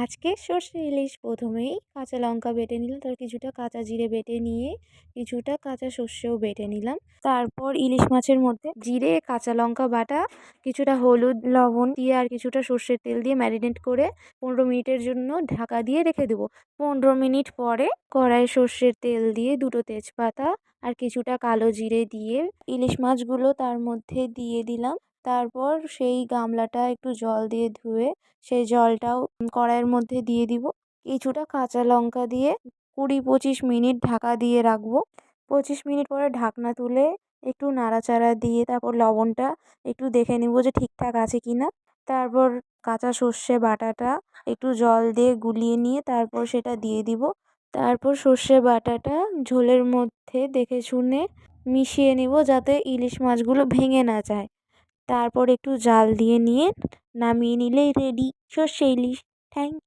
আজকে সর্ষে ইলিশ প্রথমেই কাঁচা লঙ্কা বেটে নিলাম, তারপর কিছুটা কাঁচা জিরে বেটে নিয়ে কিছুটা কাঁচা সর্ষেও বেটে নিলাম। তারপর ইলিশ মাছের মধ্যে জিরে কাঁচা লঙ্কা বাটা, কিছুটা হলুদ লবণ দিয়ে আর কিছুটা সর্ষের তেল দিয়ে ম্যারিনেট করে 15 মিনিটের জন্য ঢাকা দিয়ে রেখে দেবো। 15 মিনিট পরে কড়াইয়ে সর্ষের তেল দিয়ে দুটো তেজপাতা আর কিছুটা কালো জিরে দিয়ে ইলিশ মাছগুলো তার মধ্যে দিয়ে দিলাম। তারপর সেই গামলাটা একটু জল দিয়ে ধুয়ে সেই জলটাও কড়াইয়ের মধ্যে দিয়ে দিব। কিছুটা কাঁচা লঙ্কা দিয়ে 20-25 মিনিট ঢাকা দিয়ে রাখবো। 25 মিনিট পরে ঢাকনা তুলে একটু নাড়াচাড়া দিয়ে তারপর লবণটা একটু দেখে নিব যে ঠিকঠাক আছে কিনা। তারপর কাঁচা সর্ষে বাটাটা একটু জল দিয়ে গুলিয়ে নিয়ে তারপর সেটা দিয়ে দিব। তারপর সর্ষে বাটাটা ঝোলের মধ্যে দেখে শুনে মিশিয়ে নিব যাতে ইলিশ মাছগুলো ভেঙে না যায়। তারপর একটু জাল দিয়ে নিয়ে নামিয়ে নিলেই রেডি সর্ষে ইলিশ। থ্যাংক